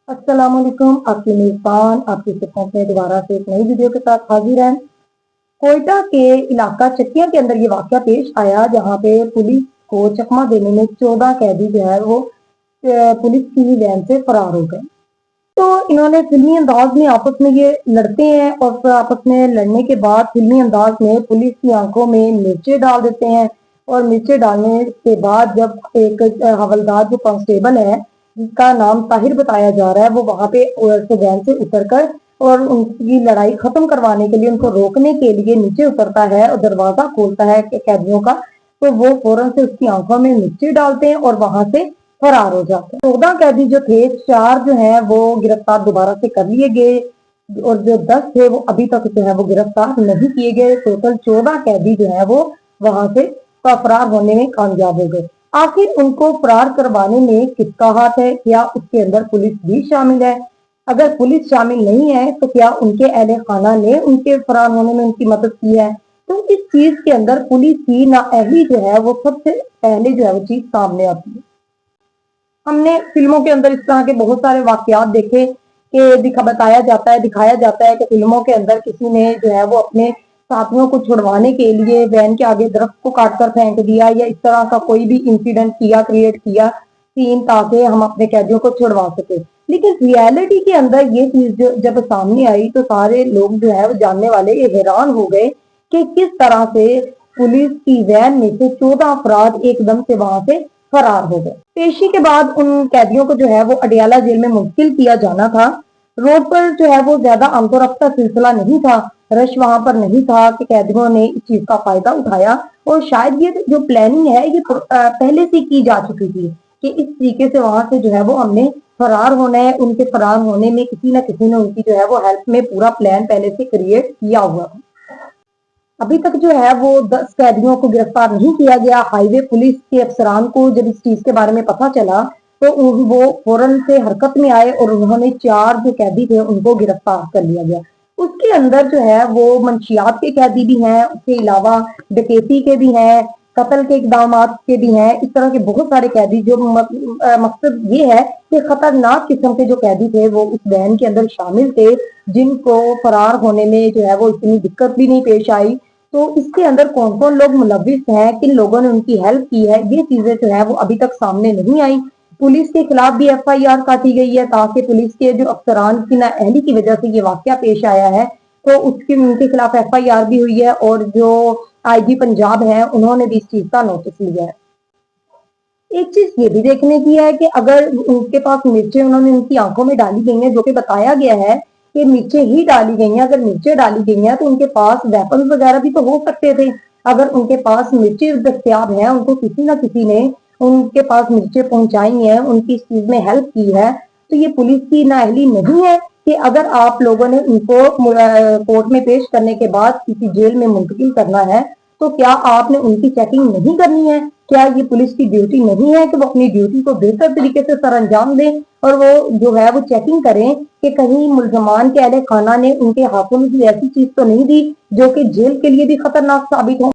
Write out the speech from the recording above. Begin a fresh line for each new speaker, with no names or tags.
अस्सलाम वालेकुम। आपकी मेजबान आपकी खिदमत में दोबारा से एक नई वीडियो के साथ हाजिर है। कोयटा के इलाका चकिया के अंदर ये वाकया पेश आया जहां पे पुलिस को चकमा देने में 14 कैदी जो है वो पुलिस की वैन से फरार हो गए। तो इन्होंने फिल्मी अंदाज में आपस में ये लड़ते हैं और फिर आपस में लड़ने के बाद फिल्मी अंदाज में पुलिस की आंखों में मिर्चे डाल देते हैं। और मिर्चे डालने के बाद जब एक हवलदार जो कांस्टेबल है जिसका नाम ताहिर बताया जा रहा है वो वहां पे वैन से उतरकर और उनकी लड़ाई खत्म करवाने के लिए उनको रोकने के लिए नीचे उतरता है और दरवाजा खोलता है कैदियों का, तो वो फौरन से उसकी आंखों में मिर्ची डालते हैं और वहां से फरार हो जाते हैं। 14 कैदी जो थे, 4 जो हैं वो गिरफ्तार दोबारा से कर लिए गए और जो 10 थे वो अभी तक जो है वो गिरफ्तार नहीं किए गए। टोटल 14 कैदी जो है वो वहां से फरार होने में कामयाब हो गए। आखिर उनको फरार करवाने में किसका हाथ है? क्या उसके अंदर पुलिस भी शामिल है? अगर पुलिस शामिल नहीं है तो क्या उनके अहले खाना ने उनके फरार होने में उनकी मदद की है? तो इस चीज के अंदर पुलिस की नाअहली जो है वो सबसे पहले जो है वो चीज सामने आती है। हमने फिल्मों के अंदर इस तरह के बहुत सारे वाकयात देखे कि दिखाया जाता है कि फिल्मों के अंदर किसी ने जो है वो अपने साथियों को छुड़वाने के लिए वैन के आगे दरख्त को काटकर फेंक दिया या इस तरह का कोई भी इंसिडेंट क्रिएट किया सीन ताकि हम अपने कैदियों को छुड़वा सके। लेकिन रियलिटी के अंदर ये चीज जब सामने आई तो सारे लोग जो है वो जानने वाले ये हैरान हो गए कि किस तरह से पुलिस की वैन में से 14 अफराद एकदम से वहां से फरार हो गए। पेशी के बाद उन कैदियों को जो है वो अडियाला जेल में मुंतकिल किया जाना था। रोड पर जो है वो ज्यादा आमतौर रफ्ता सिलसिला नहीं था, रश वहां पर नहीं था कि कैदियों ने इस चीज का फायदा उठाया और शायद ये जो प्लानिंग है ये पहले से की जा चुकी थी कि इस तरीके से वहां से जो है वो हमने फरार होना है। उनके फरार होने में किसी न किसी ने उनकी जो है वो हेल्प में पूरा प्लान पहले से क्रिएट किया हुआ था। अभी तक जो है वो 10 कैदियों को गिरफ्तार नहीं किया गया। हाईवे पुलिस के अफसरान को जब इस चीज के बारे में पता चला तो वो फौरन से हरकत में आए और उन्होंने 4 जो कैदी थे उनको गिरफ्तार कर लिया गया। उसके अंदर जो है वो मंशियात के कैदी भी हैं, उसके अलावा डकैती के भी हैं, कत्ल के इकदामात के भी हैं। इस तरह के बहुत सारे कैदी जो मकसद ये है कि खतरनाक किस्म के जो कैदी थे वो उस वैन के अंदर शामिल थे जिनको फरार होने में जो है वो इतनी दिक्कत भी नहीं पेश आई। तो इसके अंदर कौन कौन लोग मुलविस हैं, किन लोगों ने उनकी हेल्प की है, ये चीजें जो है वो अभी तक सामने नहीं आई। पुलिस के खिलाफ भी FIR काटी गई है ताकि पुलिस के जो अफसरान की नाअहली की वजह से ये वाकया पेश आया है तो उनके खिलाफ FIR भी हुई है और जो IG पंजाब है उन्होंने भी इस चीज का नोटिस लिया है। एक चीज ये भी देखने की है कि अगर उनके पास मिर्चें उन्होंने उनकी आंखों में डाली गई हैं, जो कि बताया गया है कि मिर्चें ही डाली गई हैं, अगर मिर्चें डाली गई हैं तो उनके पास वेपन वगैरह भी तो हो सकते थे। अगर उनके पास मिर्चें दस्तयाब हैं, उनको किसी ना किसी ने उनके पास मिर्चें पहुंचाई हैं, उनकी इस चीज में हेल्प की है, तो ये पुलिस की नाअहली नहीं है कि अगर आप लोगों ने उनको कोर्ट में पेश करने के बाद किसी जेल में मुंतकिल करना है तो क्या आपने उनकी चेकिंग नहीं करनी है? क्या ये पुलिस की ड्यूटी नहीं है कि वो अपनी ड्यूटी को बेहतर तरीके से सर अंजाम दें और वो जो है वो चेकिंग करें कि कहीं मुल्जमान के अहले खाना ने उनके हाथों में भी ऐसी चीज तो नहीं दी जो कि जेल के लिए भी खतरनाक साबित हो।